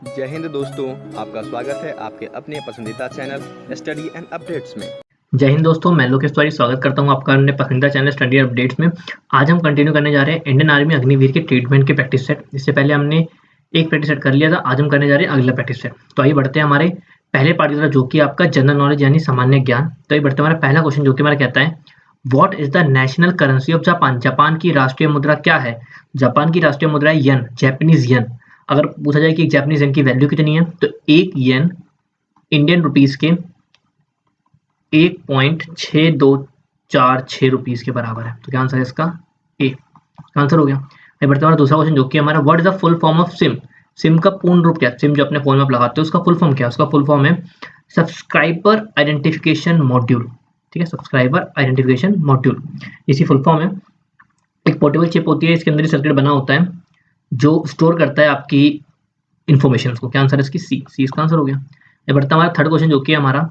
जय हिंद दोस्तों, आपका स्वागत है आपके अपने पसंदीदा चैनल स्टडी एंड अपडेट्स में। जय हिंद दोस्तों, मैं लोकेश तिवारी स्वागत करता हूं आपका अपने पसंदीदा चैनल स्टडी अपडेट्स में। आज हम कंटिन्यू करने जा रहे हैं इंडियन आर्मी अग्निवीर के ट्रीटमेंट के प्रैक्टिस सेट। इससे पहले हमने एक प्रैक्टिस सेट कर लिया था, आज हम करने जा रहे हैं अगला प्रैक्टिस सेट। तो आइए बढ़ते हैं हमारे पहले पार्ट की तरफ, जो कि आपका जनरल नॉलेज यानी सामान्य ज्ञान। तो आइए बढ़ते हैं हमारा पहला क्वेश्चन, जो कि हमारा कहता है what is the national currency of Japan. Japan की राष्ट्रीय मुद्रा क्या है? जापान की राष्ट्रीय मुद्रा है येन, जैपनीज येन। अगर पूछा जाए कि जैपनीज येन की वैल्यू कितनी है, तो एक येन इंडियन रुपीज के 1.6246 रुपीज के बराबर है। तो क्या आंसर है इसका? ए। आंसर हो गया। बढ़ते हैं हमारा दूसरा क्वेश्चन, जो कि हमारा what is the full form of SIM. SIM का पूर्ण रूप क्या है? सिम जो अपने फोन में आप लगाते हो उसका फुल फॉर्म क्या है? उसका फुल फॉर्म है सब्सक्राइबर आइडेंटिफिकेशन मॉड्यूल। ठीक है, सब्सक्राइबर आइडेंटिफिकेशन मॉड्यूल, इसी फुल फॉर्म है। एक पोर्टेबल चिप होती है, इसके अंदर ही सर्किट बना होता है जो स्टोर करता है आपकी इन्फॉर्मेशन को। क्या आंसर है इसकी? सी। इसका आंसर हो गया। बढ़ता हमारा थर्ड क्वेश्चन, जो कि हमारा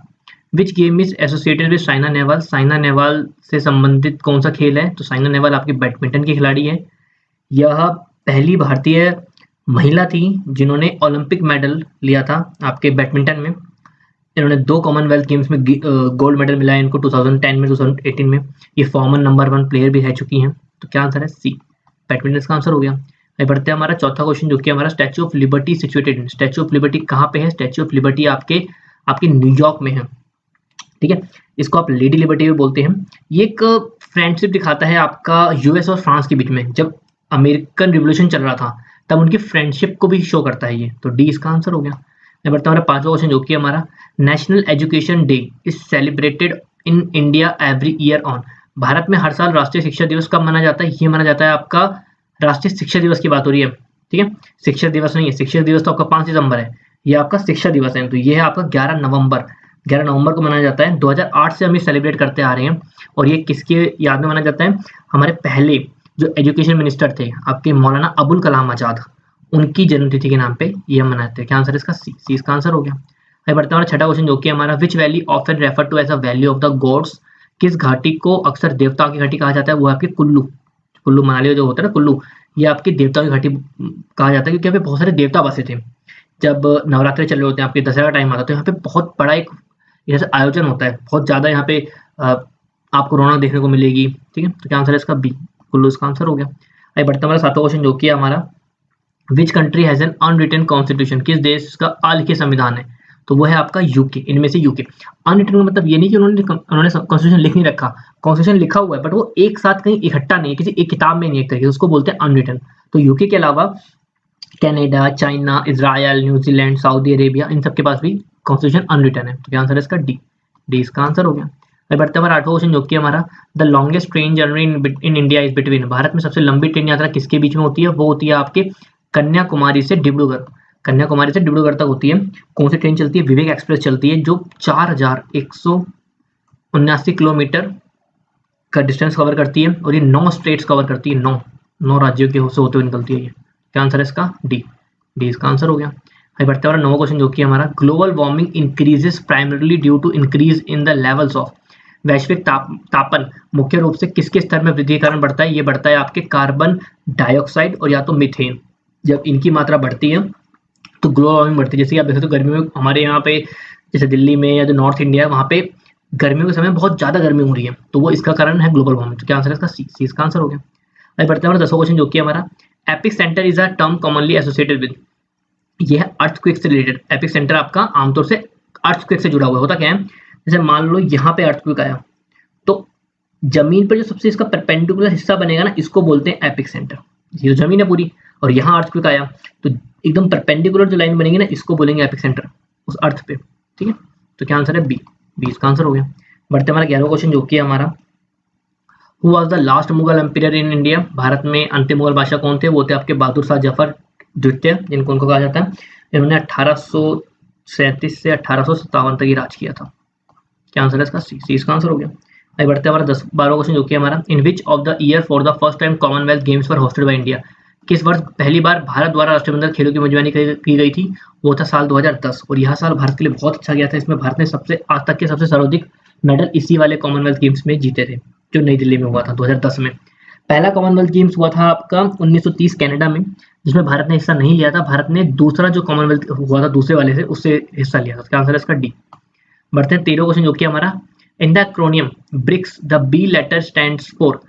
which game is associated with Saina Nehwal. Saina Nehwal से संबंधित कौन सा खेल है? तो साइना नेहवाल आपकी बैडमिंटन की खिलाड़ी है। यह पहली भारतीय महिला थी जिन्होंने ओलंपिक मेडल लिया था आपके बैडमिंटन में। इन्होंने 2 कॉमनवेल्थ गेम्स में गोल्ड मेडल मिला है इनको, 2010 में, 2018 में। ये फॉर्मर नंबर 1 प्लेयर भी रह चुकी हैं। तो क्या आंसर है? सी, बैडमिंटन का आंसर हो गया। आगे बढ़ते हैं हमारा चौथा क्वेश्चन, जो कि हमारा statue of liberty situated. Statue of liberty कहाँ पे है? स्टैच्यू ऑफ लिबर्टी आपके न्यूयॉर्क में है। ठीक है, इसको आप लेडी लिबर्टी भी बोलते हैं। ये एक फ्रेंडशिप दिखाता है आपका यूएस और फ्रांस के बीच में। जब अमेरिकन रिवोल्यूशन चल रहा था तब उनकी फ्रेंडशिप को भी शो करता है ये। तो डी इसका आंसर हो गया। बढ़ता हमारा पांचवा क्वेश्चन, जो कि हमारा national education day is celebrated in India every year on. Bharat में हर साल राष्ट्रीय शिक्षा दिवस कब मनाया जाता है? ये मनाया जाता है आपका राष्ट्रीय शिक्षा दिवस की बात हो रही है। ठीक है, शिक्षक दिवस नहीं है, शिक्षक दिवस तो आपका 5 सितंबर है, ये आपका शिक्षा दिवस है। तो ये है आपका 11 नवंबर को मनाया जाता है। 2008 से हम ये सेलिब्रेट करते आ रहे हैं। और ये किसके याद में मनाया जाता है? हमारे पहले जो एजुकेशन मिनिस्टर थे आपके मौलाना अबुल कलाम आजाद, उनकी जन्मतिथि के नाम पे ये हम मनाते हैं। क्या आंसर है इसका? सी। इसका आंसर हो गया। आगे बढ़ते हैं हमारा छठा क्वेश्चन, जो कि हमारा which valley often refer to as a valley of the gods. किस घाटी को अक्सर देवताओं की घाटी कहा जाता है? वो आपकी कुल्लू मनाली जो होता है ना, कुल्लू, ये आपकी देवताओं की घाटी कहा जाता है, क्योंकि यहाँ पे बहुत सारे देवता बसे थे। जब नवरात्रि चल रहे होते हैं, आपके दशहरा का टाइम आता है, तो यहाँ पे बहुत बड़ा एक जैसे आयोजन होता है, बहुत ज्यादा यहाँ पे आपको रौनक देखने को मिलेगी। ठीक है, तो क्या आंसर है इसका? बी, कुल्लू इसका आंसर हो गया। आइए बढ़ते हमारा सातवां क्वेश्चन, जो कि हमारा which country has an unwritten constitution. किस देश का अलिखित संविधान है? तो वो है आपका यूके। इनमें से यूके। अनरिटन का मतलब ये नहीं कि उन्होंने कॉन्स्टिट्यूशन लिख नहीं रखा, कॉन्स्टिट्यूशन लिखा हुआ है, बट वो एक साथ कहीं इकट्ठा नहीं है, किसी एक किताब में नहीं, एक तरीके से उसको बोलते हैं अनरिटन। तो यूके के अलावा Canada, China, Israel, New Zealand, Saudi Arabia, इन सबके पास भी कॉन्स्टिट्यूशन अनरिटन है। तो क्या आंसर है इसका? डी। इसका आंसर हो गया। बढ़ते हमारा आठवां क्वेश्चन, जो कि हमारा the longest train journey in India is between. Bharat में सबसे लंबी ट्रेन यात्रा किसके बीच में होती है? वो होती है आपके कन्याकुमारी से डिब्रूगढ़। कन्याकुमारी से डिब्रूगढ़ तक होती है। कौन सी ट्रेन चलती है? विवेक एक्सप्रेस चलती है, जो 4179 किलोमीटर का डिस्टेंस कवर करती है, और ये 9 स्टेट्स कवर करती है। 9 राज्यों के से होते हुए निकलती है ये। क्या आंसर है इसका? डी। इसका आंसर हो गया। आगे बढ़ते हैं नौवां क्वेश्चन, जो कि हमारा global warming increases primarily due to increase in the levels of. वैश्विक तापन मुख्य रूप से किसके स्तर में वृद्धि के कारण बढ़ता है? ये बढ़ता है आपके कार्बन डाइऑक्साइड और या तो मीथेन। जब इनकी मात्रा बढ़ती है तो ग्लोबल वार्मिंग बढ़ती है। जैसे कि आप देख सकते हो गर्मियों में हमारे यहाँ पे, जैसे दिल्ली में या जो नॉर्थ इंडिया है, वहाँ पे गर्मियों के समय बहुत ज्यादा गर्मी हो रही है, तो वो इसका कारण है ग्लोबल वार्मिंग। तो क्या आंसर है इसका? सी। इसका आंसर हो गया। आगे बढ़ते हैं हमारा 10वां क्वेश्चन, जो कि हमारा epic centre is a term commonly associated with. ये है अर्थक्वेक से रिलेटेड। एपिक सेंटर आपका आमतौर से अर्थक्वेक से जुड़ा हुआ होता क्या है? जैसे मान लो यहाँ पे अर्थक्वेक आया, तो जमीन पर जो सबसे इसका परपेंडिकुलर हिस्सा बनेगा ना, इसको बोलते हैं एपिक सेंटर। ये तो जमीन है पूरी, और यहाँ अर्थक्वेक आया तो एकदम परपेंडिकुलर जो लाइन बनेगी ना, इसको बोलेंगे एपिक सेंटर, उस अर्थ पे। ठीक है, तो क्या आंसर है? बी। इसका आंसर हो गया। बढ़ते हमारा 11वां क्वेश्चन, जो कि हमारा who was the last Mughal empire in India. Bharat में अंतिम मुगल बादशाह कौन थे? वो थे आपके बहादुर शाह जफर द्वितीय, जिनको उनको कहा जाता है। इन्होंने 1837 से 1857 तक ही राज किया था। क्या आंसर है इसका? सी। इसका आंसर हो गया। आगे बढ़ते हैं हमारा 12वां क्वेश्चन, जो कि हमारा in which of the year for the first time Commonwealth Games were hosted by India. किस वर्ष पहली बार भारत द्वारा राष्ट्रमंडल खेलों की मेजबानी की गई थी? वो था साल 2010, और यह साल भारत के लिए बहुत अच्छा गया था। इसमें भारत ने सबसे आज तक के सबसे सर्वाधिक मेडल इसी वाले कॉमनवेल्थ गेम्स में जीते थे, जो नई दिल्ली में हुआ था 2010 में। पहला कॉमनवेल्थ गेम्स हुआ था आपका 1930 कनाडा में, जिसमें भारत ने हिस्सा नहीं लिया था, भारत ने दूसरा जो कॉमनवेल्थ हुआ था दूसरे वाले से उससे हिस्सा लिया था। इसका आंसर है इसका डी। बढ़ते हैं 13 क्वेश्चन जो कि हमारा in the acronym BRICS the B letter stands for.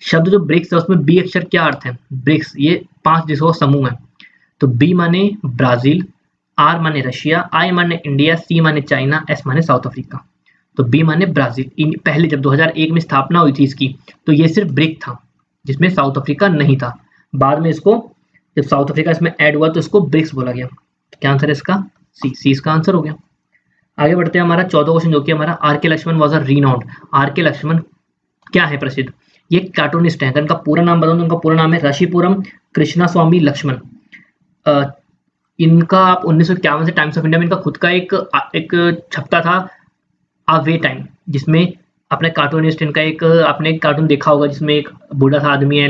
शब्द जो ब्रिक्स है उसमें बी अक्षर क्या अर्थ है? ब्रिक्स ये 5 देशों का समूह है। तो बी माने ब्राजील, आर माने रशिया, आई माने इंडिया, सी माने चाइना, एस माने साउथ अफ्रीका। तो बी माने ब्राजील। पहले जब 2001 में स्थापना हुई थी इसकी तो ये सिर्फ ब्रिक था जिसमें साउथ अफ्रीका नहीं था। बाद में इसको जब साउथ अफ्रीका इसमें ऐड हुआ तो इसको ब्रिक्स बोला गया। तो क्या आंसर है इसका? सी इसका आंसर हो गया। आगे बढ़ते हैं हमारा 14 क्वेश्चन जो कि हमारा R K Laxman was a renowned. R K Laxman क्या है? प्रसिद्ध। ये कार्टूनिस्ट है। इनका पूरा नाम बताऊं तो इनका पूरा नाम है ऋषिपुरम कृष्णा स्वामी लक्ष्मण। इनका आप 1951 से टाइम्स ऑफ इंडिया में इनका खुद का एक छपता था अ वे टाइम, जिसमें अपने कार्टूनिस्ट इनका एक आपने एक कार्टून देखा होगा जिसमें एक बूढ़ा सा आदमी है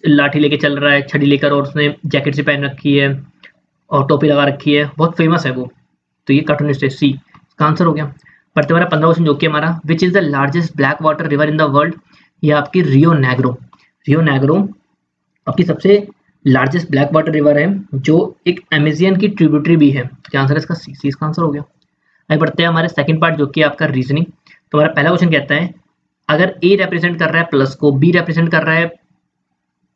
लाठी लेके चल रहा है, छड़ी लेकर, और उसने जैकेट से पहन रखी है और टोपी लगा रखी है, बहुत फेमस है वो। तो ये कार्टूनिस्ट है, सी इसका आंसर हो गया। पढ़ते हमारा 15 क्वेश्चन जो कि हमारा which is the largest black water river in the world. ये आपकी रियो नेग्रो। रियो नेग्रो आपकी सबसे लार्जेस्ट ब्लैक वाटर रिवर है जो एक अमेजियन की ट्रिब्यूटरी भी है। क्या आंसर है इसका? सी इसका आंसर हो गया। आगे बढ़ते हैं हमारे सेकंड पार्ट जो कि आपका रीजनिंग। तो हमारा पहला क्वेश्चन कहता है अगर ए रिप्रेजेंट कर रहा है प्लस को, बी रिप्रेजेंट कर रहा है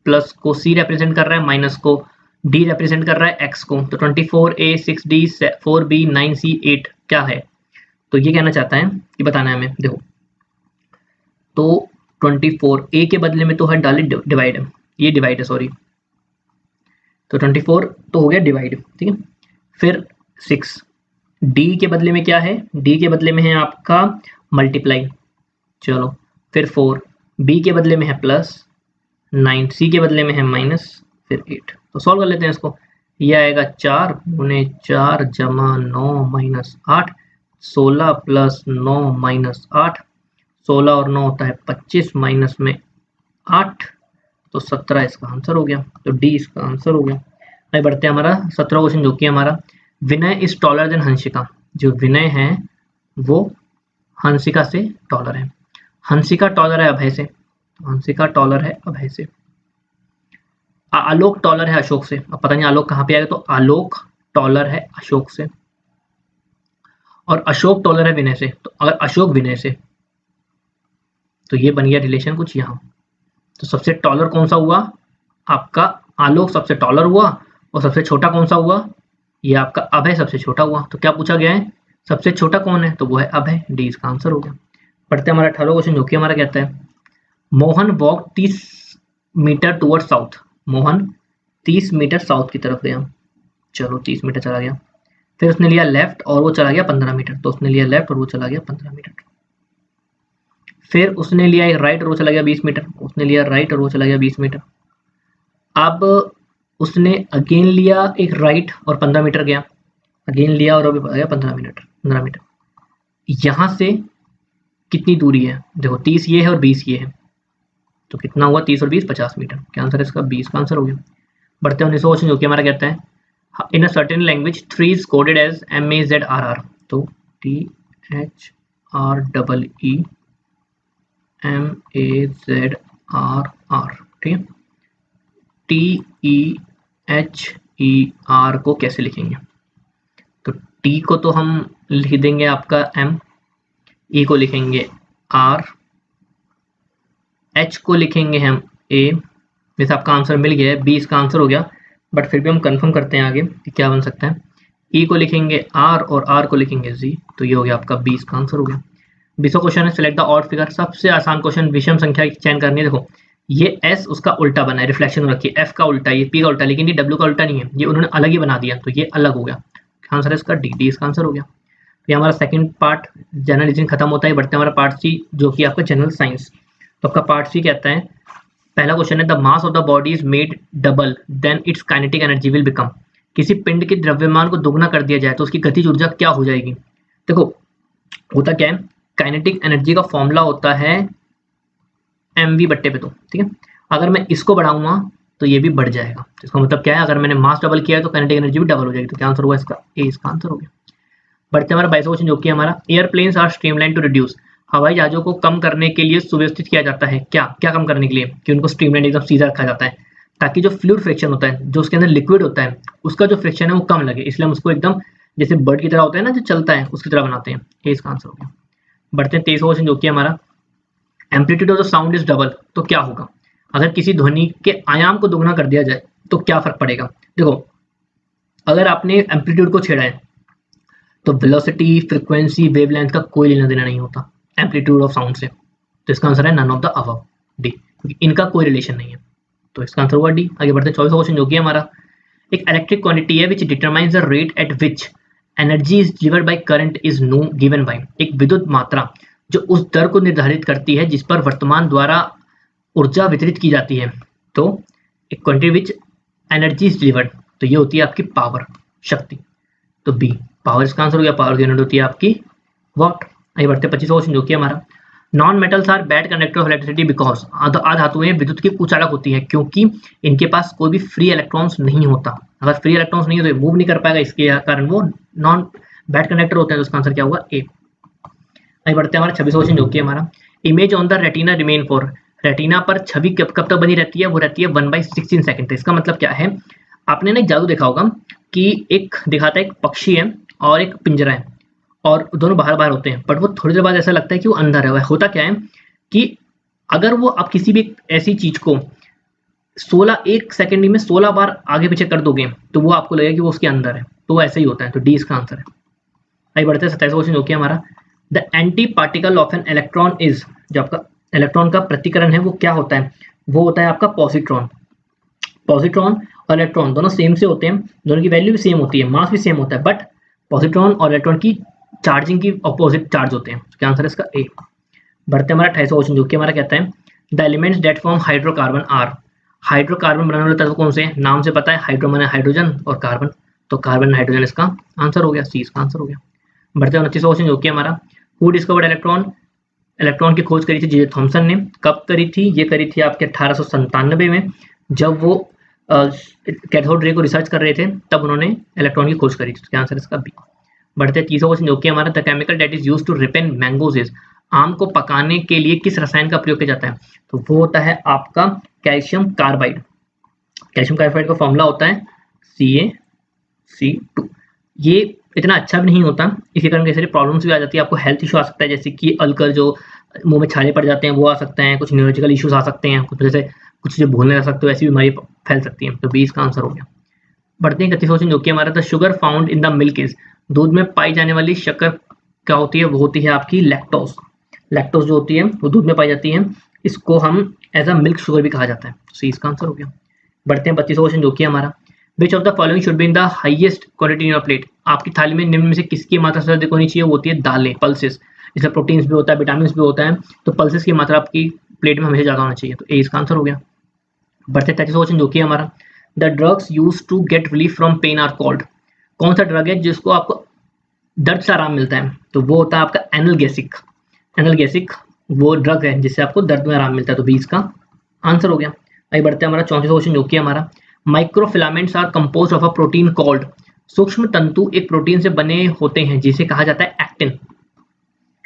प्लस को, सी रिप्रेजेंट कर रहा है माइनस को, डी रिप्रेजेंट कर रहा है एक्स को, तो 24A 6D 4B 9C 8 क्या है? तो ये कहना चाहता है कि बताना है हमें। देखो तो 24A के बदले में तो है डाली डिवाइड है, ये डिवाइड है सॉरी, तो 24 तो हो गया डिवाइड, ठीक है। फिर 6 डी के बदले में क्या है? डी के बदले में है आपका मल्टीप्लाई, चलो। फिर 4 बी के बदले में है प्लस, 9 सी के बदले में है माइनस, फिर 8। तो सॉल्व कर लेते हैं इसको। ये आएगा 4 गुने 4 जमा 9 माइनस 8, 16 प्लस 9 माइनस 8, 16 और 9 होता है 25 माइनस में 8, तो 17 इसका आंसर हो गया। तो डी इसका आंसर हो गया। आगे बढ़ते हैं हमारा 17 क्वेश्चन जो कि हमारा विनय इज टॉलर देन हंसिका। जो विनय है वो हंसिका से टॉलर है। हंसिका टॉलर है अभय से, हंसिका टॉलर है अभय से। आलोक टॉलर है अशोक से। अब पता नहीं आलोक कहाँ पे आएगा, तो आलोक टॉलर है अशोक से, और अशोक टॉलर है विनय से। तो अगर अशोक विनय से, तो ये बन गया रिलेशन कुछ यहाँ। तो सबसे टॉलर कौन सा हुआ? आपका आलोक सबसे टॉलर हुआ, और सबसे छोटा कौन सा हुआ? ये आपका अभय सबसे छोटा हुआ। तो क्या पूछा गया है? सबसे छोटा कौन है? तो वो है अभय। डी इसका आंसर हो गया। पढ़ते हैं हमारा 18 क्वेश्चन जो कि हमारा कहता है Mohan walk 30 meter toward south. Mohan 30 meter south की तरफ गया, चलो 30 मीटर चला गया। फिर उसने लिया लेफ्ट और वो चला गया 15 मीटर, तो उसने लिया लेफ्ट और वो चला गया 15 मीटर। फिर उसने लिया एक राइट और वो चला गया 20 मीटर, उसने लिया राइट और वो चला गया 20 मीटर। अब उसने अगेन लिया एक राइट और 15 मीटर गया, अगेन लिया और अभी गया 15 मीटर। यहाँ से कितनी दूरी है? देखो 30 ये है और 20 ये है, तो कितना हुआ? 30 और 20 50 मीटर। क्या आंसर है इसका? 20 का आंसर हो गया। बढ़ते हैं 19 क्वेश्चन जो कि हमारा कहता है in a certain language 3 is coded as MAZRR। तो THREE MAZRR, ठीक है। TEHER को कैसे लिखेंगे? तो T को तो हम लिख देंगे आपका M, E को लिखेंगे R, H को लिखेंगे हम A। जैसे आपका आंसर मिल गया है, 20 का आंसर हो गया, बट फिर भी हम कंफर्म करते हैं आगे कि क्या बन सकता है। E को लिखेंगे R और R को लिखेंगे Z, तो ये हो गया आपका 20 का आंसर हो गया। 20वां क्वेश्चन है सिलेक्ट द ऑड फिगर। सबसे आसान क्वेश्चन, विषम संख्या की चयन करनी है। देखो ये S उसका उल्टा बना है, रिफ्लेक्शन हो रखी है, F का उल्टा, ये P का उल्टा, लेकिन ये W का उल्टा नहीं है, ये उन्होंने अलग ही बना दिया, तो ये अलग हो गया। आंसर है इसका डी इसका आंसर हो गया। तो ये हमारा सेकंड पार्ट जनरल रीजनिंग खत्म होता है। बढ़ते हैं हमारा पार्ट सी जो कि आपका जनरल साइंस। तो आपका पार्ट सी कहता है पहला क्वेश्चन है the mass of the body is made double then its kinetic energy will become. किसी पिंड के द्रव्यमान को दुगना कर दिया जाए तो उसकी गतिज ऊर्जा क्या हो जाएगी? देखो होता क्या है, काइनेटिक एनर्जी का फॉर्मूला होता है mv बट्टे पे, तो ठीक है। अगर मैं इसको बढ़ाऊंगा तो ये भी बढ़ जाएगा, तो इसका मतलब क्या है, अगर मैंने मास डबल किया है तो काइनेटिक एनर्जी भी डबल हो जाएगी। तो क्या आंसर हुआ इसका? ए इसका आंसर हो गया। बढ़ते हमारा 22वां क्वेश्चन जो कि हमारा airplanes are streamline to reduce. हवाई जहाजों को कम करने के लिए सुव्यवस्थित किया जाता है। क्या क्या कम करने के लिए कि उनको स्ट्रीमलाइन एकदम सीधा रखा जाता है, ताकि जो फ्लूइड फ्रिक्शन होता है, जो उसके अंदर लिक्विड होता है, उसका जो फ्रिक्शन है वो कम लगे, इसलिए हम उसको एकदम जैसे बर्ड की तरह होता है ना जो चलता है उसकी तरह बनाते हैं। ये इसका आंसर हो गया। बढ़ते हैं 23वां क्वेश्चन जो कि हमारा amplitude of the sound is double, तो क्या होगा अगर किसी ध्वनि के आयाम को दोगुना कर दिया जाए तो क्या फर्क पड़ेगा। देखो अगर आपने एम्पलीट्यूड को छेड़ा है तो वेलोसिटी, फ्रीक्वेंसी, वेवलेंथ का कोई लेना देना नहीं होता एम्पलीट्यूड ऑफ साउंड से, तो इसका आंसर है none of the above, D, क्योंकि इनका कोई रिलेशन नहीं है, तो इसका आंसर हुआ डी। आगे बढ़ते हैं 24वां क्वेश्चन जो कि हमारा एक इलेक्ट्रिक क्वांटिटी है विच determines the rate at which energy is delivered by current is no given by, एक विद्युत मात्रा जो उस दर को निर्धारित करती है जिस पर वर्तमान द्वारा ऊर्जा वितरित की जाती है, तो एक quantity which energy is delivered, तो ये होती है आपकी पावर, शक्ति, तो बी पावर इसका आंसर हो गया। पावर की यूनिट होती है आपकी वॉट। आगे बढ़ते हैं 25वां क्वेश्चन जो कि हमारा non metals are bad conductor of electricity because, अधातुएं विद्युत की कुचालक होती है क्योंकि इनके पास कोई भी फ्री इलेक्ट्रॉन्स नहीं होता, अगर फ्री इलेक्ट्रॉन्स नहीं हो तो मूव नहीं कर पाएगा, इसके कारण वो नॉन बैड कंडक्टर होते हैं, तो इसका आंसर क्या होगा ए। आगे बढ़ते हैं हमारा 26वां क्वेश्चन जो कि हमारा image on the retina remain for, retina पर छवि कब तक बनी रहती है, वो रहती है 1/16 सेकंड। तो इसका मतलब क्या है, आपने ना एक जादू देखा होगा कि एक दिखाता है एक पक्षी है और एक पिंजरा है और दोनों बाहर बाहर होते हैं, बट वो थोड़ी देर बाद ऐसा लगता है कि वो अंदर है। होता क्या है कि अगर वो आप किसी भी ऐसी चीज को 1 सेकंड में 16 बार आगे पीछे कर दोगे तो वो आपको लगेगा कि वो उसके अंदर है, तो वो ऐसे ही होता है, तो डी इसका आंसर है। आगे बढ़ते हैं 27वां क्वेश्चन जो कि हमारा the anti particle of an electron is, जो आपका इलेक्ट्रॉन का प्रतिकरण है वो क्या होता है, वो होता है आपका पॉजिट्रॉन। पॉजिट्रॉन और इलेक्ट्रॉन दोनों सेम से होते हैं, दोनों की वैल्यू भी सेम होती है, मास भी सेम होता है, बट पॉजिट्रॉन और इलेक्ट्रॉन की चार्जिंग की अपोजिट चार्ज होते हैं, क्या आंसर है इसका ए। बढ़ते हमारा 28वां क्वेश्चन जो कि हमारा कहता है the elements that form hydrocarbon are, hydrocarbon बनाने वाले तत्व कौन से हैं, नाम से पता है हाइड्रो माने हाइड्रोजन और कार्बन, तो कार्बन हाइड्रोजन इसका आंसर हो गया, सी इसका आंसर हो गया। बढ़ते हैं 29वां क्वेश्चन जो कि हमारा हु डिस्कवर्ड इलेक्ट्रॉन, इलेक्ट्रॉन की खोज करी थी जे थॉमसन ने, कब करी थी, ये करी थी आपके 1897 में, जब वो कैथोड रे को रिसर्च कर रहे थे तब उन्होंने इलेक्ट्रॉन की खोज करी थी, तो क्या आंसर इसका बी। बढ़ते 30वां क्वेश्चन जो कि हमारा the chemical that is used to ripen mangoes is, आम को पकाने के लिए किस रसायन का प्रयोग किया जाता है, तो वो होता है आपका कैल्शियम कार्बाइड। कैल्शियम कार्बाइड का फॉर्मूला होता है CaC2। ये इतना अच्छा भी नहीं होता, इसके कारण कई सारी प्रॉब्लम्स भी आ जाती है, आपको हेल्थ इशू आ सकता है, जैसे कि अल्कर जो मुंह में छाले पड़ जाते हैं वो आ सकते हैं, कुछ न्यूरोलॉजिकल इश्यूज आ सकते हैं, कुछ जैसे कुछ चीजें भूलने लग सकते हो, ऐसी बीमारी फैल सकती है, तो बी इसका आंसर हो गया। बढ़ते हैं 31वां क्वेश्चन जो कि हमारा the sugar found in the milk is, दूध में पाई जाने वाली शक्कर क्या होती है, वो होती है आपकी लैक्टोज। लैक्टोज जो होती है वो दूध में पाई जाती है, इसको हम एज अ मिल्क शुगर भी कहा जाता है, सी इसका आंसर हो गया। बढ़ते हैं 32वां क्वेश्चन जो कि हमारा विच of the following should be in the highest quantity in your plate, आपकी थाली में निम्न में से किसकी मात्रा सबसे अधिक होनी चाहिए, वो होती है दालें, पल्सेस, इसमें प्रोटीन्स भी होता है, विटामिन भी होता है, तो पल्सेस की मात्रा आपकी प्लेट में हमेशा ज्यादा होना चाहिए, तो ए इसका आंसर हो गया। बढ़ते 33वां क्वेश्चन जो कि हमारा the drugs use to get relief from pain are called, कौन सा ड्रग है जिसको आपको दर्द से आराम मिलता है, तो वो होता है आपका एनाल्गेसिक। एनाल्गेसिक वो ड्रग है जिससे आपको दर्द में आराम मिलता है, तो बी इसका आंसर हो गया। आगे बढ़ते हैं हमारा 34वां क्वेश्चन जो कि हमारा microfilaments are composed of a protein called, सूक्ष्म तंतु एक प्रोटीन से बने होते हैं जिसे कहा जाता है एक्टिन।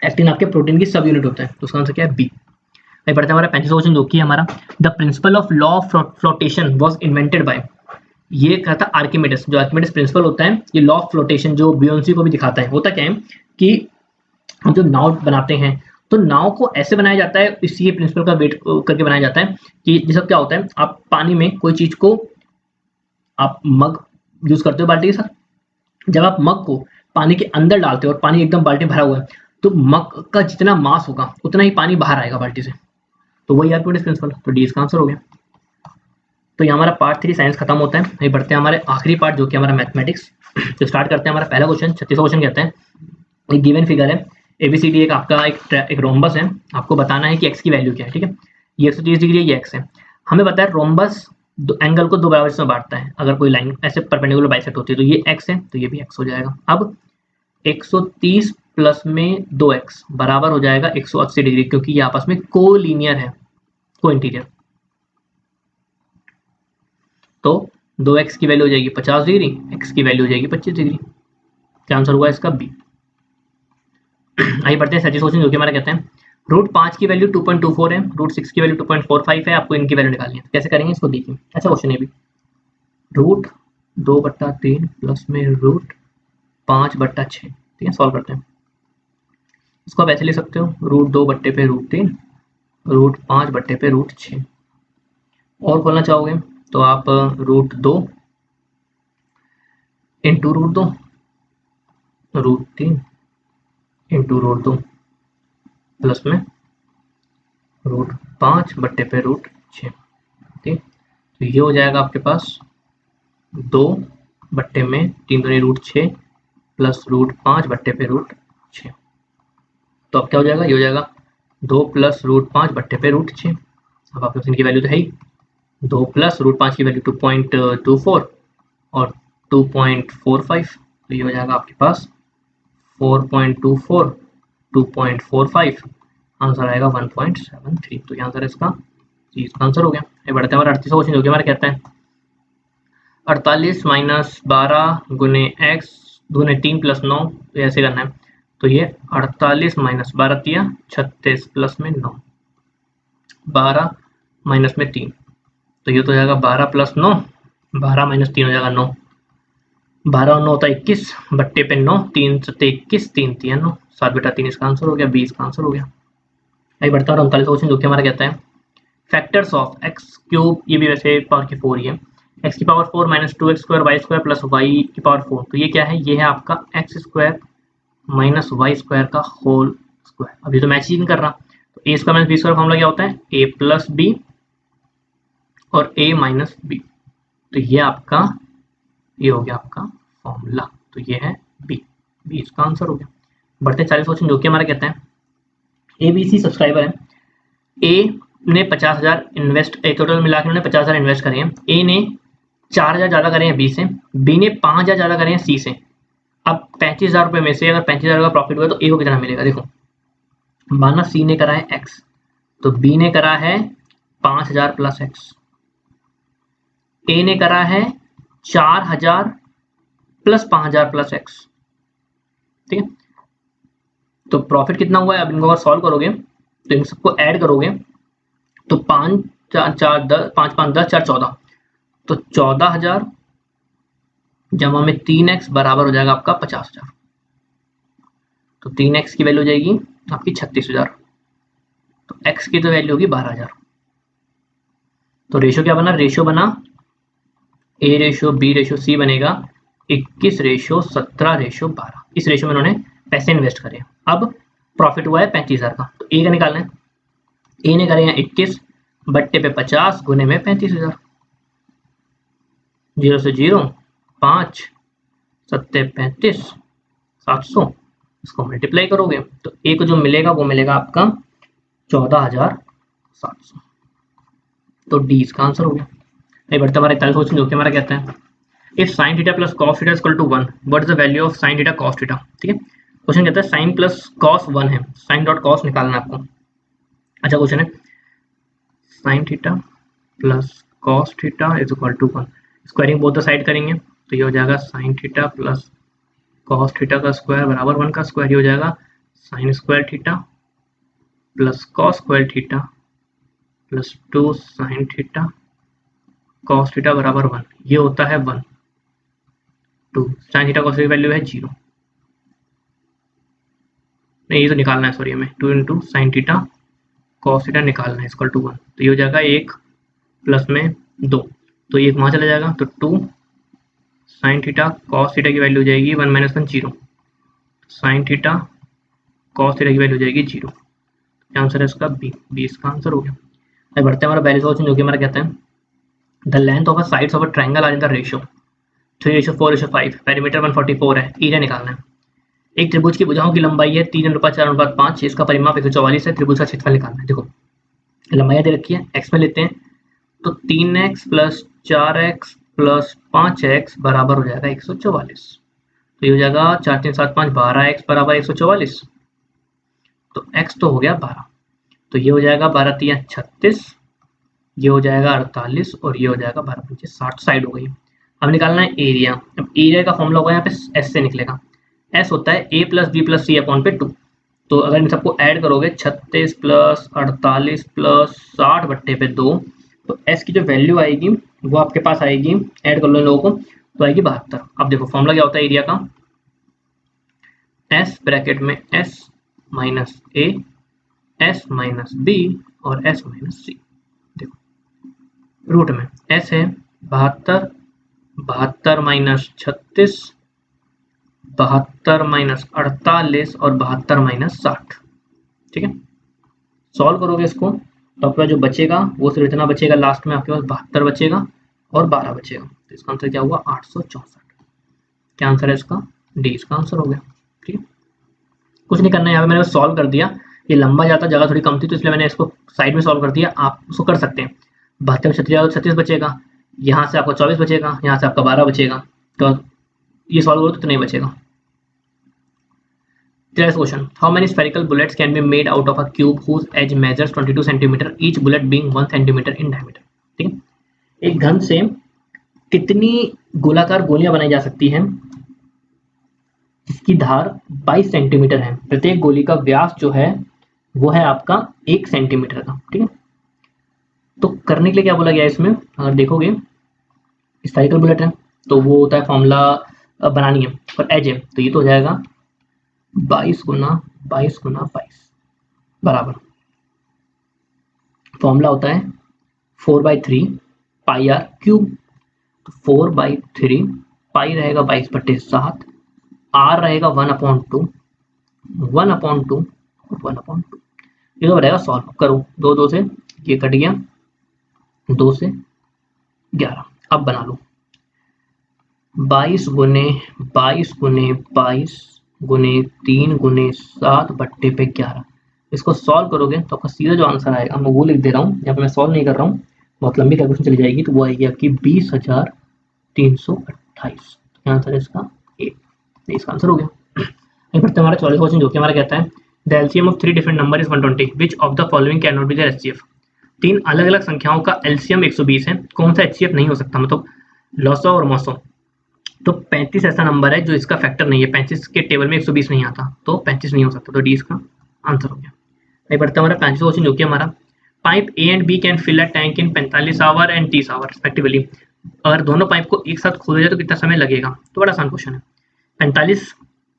एक्टिन आपके प्रोटीन की सब यूनिट होता है, तो उसका आंसर क्या है बी। आगे बढ़ते हैं हमारा 35वां क्वेश्चन जो कि हमारा the principle of law of flotation was invented by, ये कहता है आर्किमिडीज। जो आर्किमिडीज प्रिंसिपल होता है, ये लॉ ऑफ फ्लोटेशन जो बियोंसी को भी दिखाता है, होता क्या है कि हम जब नाव बनाते हैं तो नाव को ऐसे बनाया जाता है, इसी प्रिंसिपल का वेट करके बनाया जाता है कि जैसा क्या होता है, आप पानी में कोई चीज को आप मग यूज करते हो बाल्टी के साथ, जब आप मग को पानी के अंदर डालते हो और पानी एकदम बाल्टी भरा हुआ है तो मग का जितना मास होगा उतना ही पानी बाहर आएगा बाल्टी से, तो वही आर्किमिडीज प्रिंसिपल, तो डी इसका आंसर हो गया। तो ये हमारा पार्ट 3 साइंस खत्म होता है। ये बढ़ते हैं हमारे आखिरी पार्ट जो कि हमारा मैथमेटिक्स। तो स्टार्ट करते हैं हमारा पहला क्वेश्चन। 36वां क्वेश्चन कहता है एक गिवन फिगर है ABCD, एक आपका एक रोम्बस है, आपको बताना है कि x की वैल्यू क्या है, ठीक है। ये 130 डिग्री है, ये x है। हमें पता है रोम्बस एंगल को दो बराबर में बांटता है, अगर कोई लाइन ऐसे परपेंडिकुलर बाइसेक्ट होती है तो ये x है, तो ये भी x हो जाएगा। अब 130 प्लस में 2x बराबर हो जाएगा 180 डिग्री, क्योंकि ये आपस में कोलिनियर है, को इंटीरियर। तो 2x की वैल्यू हो जाएगी 50 डिग्री, x की वैल्यू हो जाएगी 25 डिग्री। क्या आंसर हुआ इसका बी। आइए बढ़ते हैं 37वां क्वेश्चन जो कि हमारा कहते हैं रूट 5 की वैल्यू 2.24 है, रूट 6 की वैल्यू 2.45 है, आपको इनकी वैल्यू निकालनी है। तो कैसे करेंगे इसको देखिए, अच्छा क्वेश्चन है भी। रूट 2/3 प्लस में रूट 5/6, ठीक है, सॉल्व करते हैं। इसको आप ऐसे ले सकते हो, रूट 2/√3 रूट 5/√6। और खोलना चाहोगे तो आप root 2 into root 3 into root 2 plus में रूट 5/√6, ठीक। तो ये हो जाएगा आपके पास 2/3 प्लस रूट 5/√6। तो अब क्या हो जाएगा, ये हो जाएगा 2 प्लस रूट 5/√6। अब आपके पास इनकी वैल्यू तो है ही, 2 प्लस रूट 5 की वैल्यू 2.24 और 2.45, तो ये हो जाएगा आपके पास 4.24 2.45, आंसर आएगा 1.73। तो ये आंसर है इसका, इसका आंसर हो गया। ये बढ़ते हैं हमारा 38वां क्वेश्चन, जो कि हमारा कहता है 48 माइनस 12 गुने एक्स गुने 3 प्लस 9, तो ऐसे करना है। तो ये 48 माइनस 12 तिया 36 प्लस में 9, 12 माइनस में 3, तो ये तो हो जाएगा 12 प्लस 9, 12 माइनस 3 हो जाएगा 9, 12 और 9 होता है 21, बट्टे पे 9, 3 सत्ते 21, 3 तिया 9, 7/3 इसका आंसर हो गया, 20 का आंसर हो गया। आइए बढ़ता है 39वां क्वेश्चन, जो कि हमारा कहता है फैक्टर्स ऑफ एक्स क्यूब, ये भी वैसे पावर की 4 ही है, एक्स की power 4 minus 2x square y square plus y की पावर 4। तो ये क्या है, ये है आपका x square minus y square का होल स्क्वायर। अभी तो मैच ही नहीं कर रहा, तो a square minus b square formula क्या होता है, ए प्लस बी और ए माइनस बी। तो ये आपका, ये हो गया आपका फॉर्मूला, तो ये है बी, बी इसका आंसर हो गया। बढ़ते हैं 40वां क्वेश्चन, जो कि हमारा कहता है एबीसी सब्सक्राइबर है, ए ने 50,000 इन्वेस्ट, टोटल मिला के उन्होंने 50,000 इन्वेस्ट करे हैं। ए ने 4,000 ज़्यादा करे हैं बी से, बी ने 5,000 ज़्यादा करे हैं सी से। अब 35,000 रुपये में से अगर 35,000 का प्रॉफिट हुआ तो ए को कितना मिलेगा, देखो माना सी ने करा है एक्स, तो बी ने करा है 5,000 प्लस एक्स, ए ने करा है 4,000 प्लस 5,000 प्लस एक्स, ठीक है। तो प्रॉफिट कितना हुआ है, अब इनको अगर सॉल्व करोगे तो इन सबको ऐड करोगे तो 5 4 10 5 5 10 4 14, तो 14,000 जमा में 3x बराबर हो जाएगा आपका 50,000। तो 3x की वैल्यू हो जाएगी आपकी 36,000, तो x की तो वैल्यू होगी 12,000। तो रेशो क्या बना, रेशो बना a ratio b ratio c बनेगा 21:17:12। इस रेशो में उन्होंने पैसे इन्वेस्ट करे। अब प्रॉफिट हुआ है 35,000 का, तो a का निकालना है। a ने करे हैं 21 बट्टे पे 50 गुने में 35,000, 0 से 0 5 सत्ते 35 700, इसको मल्टीप्लाई करोगे तो a को जो मिलेगा वो मिलेगा आपका 14,700। तो डी इसका आंसर हो गया। ये बढ़ते हमारे 41वां क्वेश्चन, जो कि हमारा कहता है if sin theta plus cos theta equal to 1, what is the value of sin theta cos theta. ठीक है, क्वेश्चन कहता है sin प्लस cos 1 है, sin डॉट cos निकालना है आपको। अच्छा क्वेश्चन है sin theta plus cos theta is equal to 1, squaring both the side करेंगे तो ये हो जाएगा sin theta plus cos theta का स्क्वायर बराबर 1 का स्क्वायर, ये हो जाएगा sin square theta plus cos square theta plus 2 sin theta cos theta बराबर 1, ये होता है 1 2 sin थीटा cos की वैल्यू है 0, नहीं ये तो निकालना है, सॉरी हमें 2 into sine theta cos theta निकालना है इक्वल टू 1, तो ये हो जाएगा 1 प्लस में 2, तो 1 वहाँ चला जाएगा तो 2 साइन थीटा cos थीटा की वैल्यू हो जाएगी 1 minus 1 0, sine theta cos theta की वैल्यू हो जाएगी 0। आंसर है इसका बी, बी इसका आंसर हो गया। अब बढ़ते हैं हमारा पहले क्वेश्चन, जो कि हमारा कहता है the length of a sides of a triangle are in the ratio 3:4:5, perimeter 144 है, एरिया निकालना है। एक त्रिभुज की भुजाओं की लंबाई है 3:4:5, इसका परिमाप 144 है, त्रिभुज का क्षेत्रफल निकालना है। देखो लंबाई दे रखी है, एक्स में लेते हैं तो 3x plus 4x plus 5x बराबर हो जाएगा 144, तो ये हो जाएगा 4 3 7 5 12x बराबर 144, तो x तो हो गया 12, तो ये हो जाएगा 12 3 36, ये हो जाएगा 48 और ये हो जाएगा 12 5 60, साइड हो गई। अब निकालना है एरिया। अब एरिया का फॉर्मूला होगा यहाँ पे एस से निकलेगा, एस होता है a plus B plus C upon पे 2, तो अगर इन सबको ऐड करोगे 36 प्लस 48 प्लस 60 बट्टे पे 2, तो s की जो वैल्यू आएगी वो आपके पास आएगी, ऐड कर लो इन लोगों को, तो आएगी 72। अब देखो फॉर्मूला क्या होता है एरिया का, s ब्रैकेट में s minus a, s minus b और s माइनस c। देखो रूट में s है 72, 72 माइनस 36, 72 माइनस 48 और 72 माइनस 60। ठीक है, सॉल्व करोगे इसको तो आपके पास जो बचेगा वो सिर्फ इतना बचेगा, लास्ट में आपके पास 72 बचेगा और 12 बचेगा। तो इसका आंसर क्या हुआ 864। क्या आंसर है इसका, डी इसका आंसर हो गया। ठीक है, कुछ नहीं करना है, यहाँ पे मैंने सॉल्व कर दिया। ये लंबा जाता, जगह थोड़ी कम थी तो इसलिए मैंने इसको साइड में सॉल्व कर दिया। आप उसको कर सकते हैं, 72 में 36 बचेगा, यहाँ से आपका 24 बचेगा, यहाँ से आपका 12 बचेगा, तो ये सॉल्व करो तो नहीं बचेगा। Next question. How many spherical bullets can be made out of a cube whose edge measures 22 centimeter, each bullet being 1 centimeter in diameter? ठीक है, एक घन से कितनी गोलाकार गोलियां बनाई जा सकती हैं जिसकी धार 22 सेंटीमीटर है, प्रत्येक गोली का व्यास जो है वो है आपका 1 सेंटीमीटर का। ठीक है, तो करने के लिए क्या बोला गया है इसमें, अगर देखोगे स्फेरिकल बुलेट है तो वो होता है फॉर्मूला बनानी है, और एज है तो ये तो हो जाएगा 22 गुना 22 गुना 22 बराबर, फॉर्मूला होता है 4/3 पाई आर क्यूब। तो 4/3 पाई रहेगा 22/7, आर रहेगा 1/2, 1/2 और 1/2। ये तो रहेगा सॉल्व करो, 2 2 से ये कट गया, 2 से 11। अब बना लो 22 गुने 22 गुने 22 गुने 3 गुने 7 बट्टे पे 11। इसको सॉल्व करोगे तो आपका सीधा जो आंसर आएगा, मैं वो लिख दे रहा हूँ, यहाँ पे मैं सॉल्व नहीं कर रहा हूँ, बहुत लंबी कैलकुलेशन चली जाएगी, तो वो आएगी आपकी 20,328। आंसर है इसका ए, इसका आंसर हो गया। बढ़ते हमारा 44 क्वेश्चन जो कि हमारा कहता है the LCM of 3 different number is 120, which of the following can not be their HCF. 3 अलग अलग संख्याओं का एलसीएम 120 है, कौन सा एचसीएफ नहीं हो सकता, मतलब लॉसो और मॉसो। तो 35 ऐसा नंबर है जो इसका फैक्टर नहीं है, 35 के टेबल में 120 नहीं आता, तो 35 नहीं हो सकता, तो डी इसका आंसर हो गया। आगे बढ़ता है हमारा 35 क्वेश्चन जो कि हमारा pipe A and B can fill a tank in 45 hour and 30 hour respectively. अगर दोनों पाइप को एक साथ खोला जाए तो कितना समय लगेगा, तो बड़ा आसान क्वेश्चन है। 45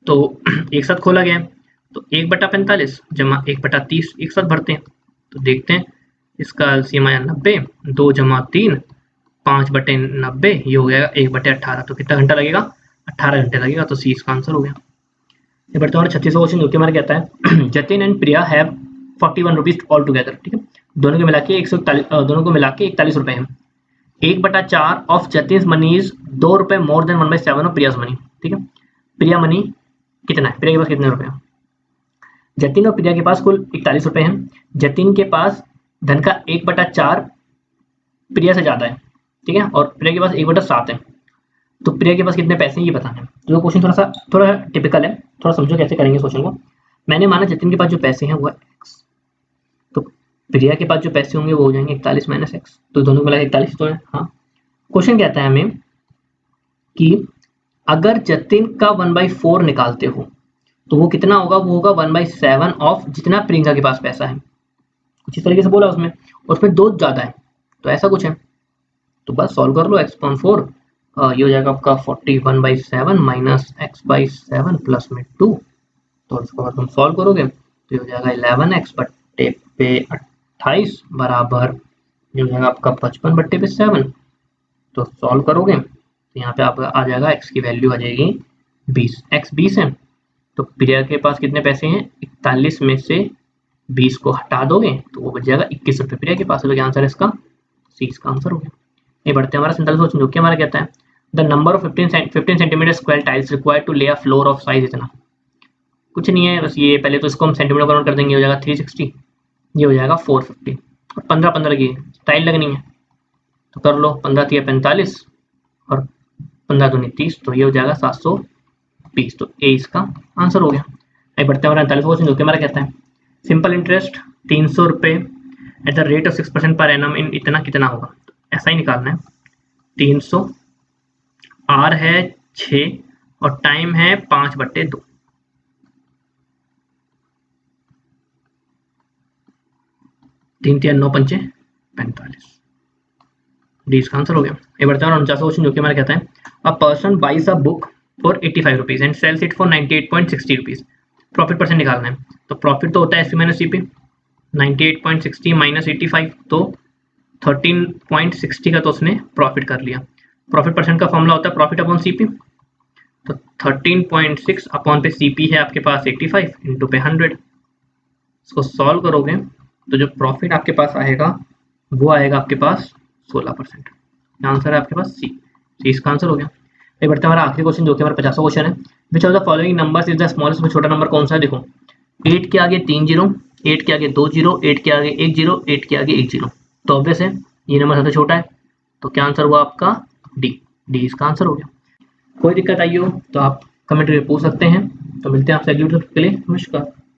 तो एक साथ खोला गया है, तो 1/45 जमा 1/30 एक साथ भरते हैं, तो देखते हैं इसका एलसीएम आया 90, 2 जमा 3 5/90, ये हो जाएगा 1/18, तो कितना घंटा लगेगा 18 घंटे लगेगा, तो सी इसका आंसर हो गया। ये बढ़ते हमारा 36वां क्वेश्चन जो कि हमारा कहता है Jatin and Priya have 41 rupees all together. ठीक है, दोनों को मिला के 41 रुपए हैं। 1/4 ऑफ जतिन मनी इज 2 रुपए more than 1/7 of Priya's money. ठीक है, प्रिया मनी कितना है, प्रिया के पास कितने रुपए हैं, जतिन और प्रिया के पास कुल 41 रुपए हैं। जतिन के पास धन का 1/4 प्रिया से ज्यादा है, ठीक है, और प्रिया के पास 1/7 है, तो प्रिया के पास कितने पैसे हैं ये बताना है। तो क्वेश्चन थोड़ा टिपिकल है, थोड़ा समझो कैसे करेंगे क्वेश्चन को। मैंने माना जतिन के पास जो पैसे हैं वो x, तो प्रिया के पास जो पैसे होंगे वो हो जाएंगे 41 माइनस x, तो दोनों मिला 41 तो है। हाँ, क्वेश्चन कहता है हमें कि अगर जतिन का 1/4 निकालते हो तो वो कितना होगा, वो होगा 1/7 ऑफ जितना प्रियंका के पास पैसा है, कुछ इस तरीके से बोला उसमें 2 ज्यादा है, तो ऐसा कुछ है। तो बस सॉल्व कर लो, x/4 ये हो जाएगा आपका 41/7 माइनस x/7 प्लस में 2, तो इसको अगर तुम सॉल्व करोगे तो ये हो जाएगा 11x बट्टे पे 28 बराबर ये हो जाएगा आपका 55 बट्टे पे 7। तो सॉल्व करोगे तो यहाँ पे आप आ जाएगा x की वैल्यू आ जाएगी 20, x 20 है, तो प्रिया के पास कितने पैसे हैं, 41 में से 20 को हटा दोगे तो वो बच जाएगा 21 रुपये प्रिया के पास, तो क्या आंसर है इसका, सी इसका आंसर हो गया। ये बढ़ते हैं हमारा 47वां क्वेश्चन जो कि हमारा कहता है the number of 15 centimetre square tiles required to lay a floor of size इतना। कुछ नहीं है, बस ये पहले तो इसको हम सेंटीमीटर कन्वर्ट कर देंगे, हो जाएगा 360, ये हो जाएगा 450, और 15 की टाइल लगनी है तो कर लो, 15 3 45 और 15 दूनी 30, तो ये हो जाएगा 720, तो ए इसका आंसर हो गया। आगे बढ़ते हैं हमारा 49वां क्वेश्चन जो कि हमारा कहता है सिंपल इंटरेस्ट 300 रुपये at the rate of 6% per annum इन इतना कितना होगा, तो ऐसा ही निकालना है। 300 आर है 6 और टाइम है 5/2, 3 3 9 पंचे 45। डी इसका आंसर हो गया। ये बढ़ते हैं 49वां क्वेश्चन जो कि हमारा कहता है a person buys a book for 85 rupees and sells it for 98.60 rupees. Profit percent निकालना है। तो प्रॉफिट तो होता है एसपी माइनस सीपी, 98.60 माइनस 85 तो 13.60 का तो उसने प्रॉफिट कर लिया। प्रॉफिट परसेंट का फॉर्मूला होता है प्रॉफिट अपॉन सीपी। तो 13.6 अपॉन पे सीपी है आपके पास 85 इंटू पे 100। इसको सॉल्व करोगे तो जो प्रॉफिट आपके पास आएगा वो आएगा आपके पास 16%। आंसर है आपके पास सी। सी इसका आंसर हो गया। ये बढ़ते हमारा आखिरी क्वेश्चन जो कि हमारा 50वां क्वेश्चन है। विच of the following numbers is the smallest में छोटा नंबर कौन सा है? देखो 8 के आगे 3 जीरो, 8 के आगे 2 जीरो, 8 के आगे 1 जीरो, 8 के आगे 1 जीरो। तो ऑब्वियस है ये नंबर सबसे छोटा है। तो क्या आंसर हुआ आपका? डी। डी इसका आंसर हो गया। कोई दिक्कत आई हो तो आप कमेंट में पूछ सकते हैं। तो मिलते हैं आपसे अगली वीडियो के लिए। नमस्कार।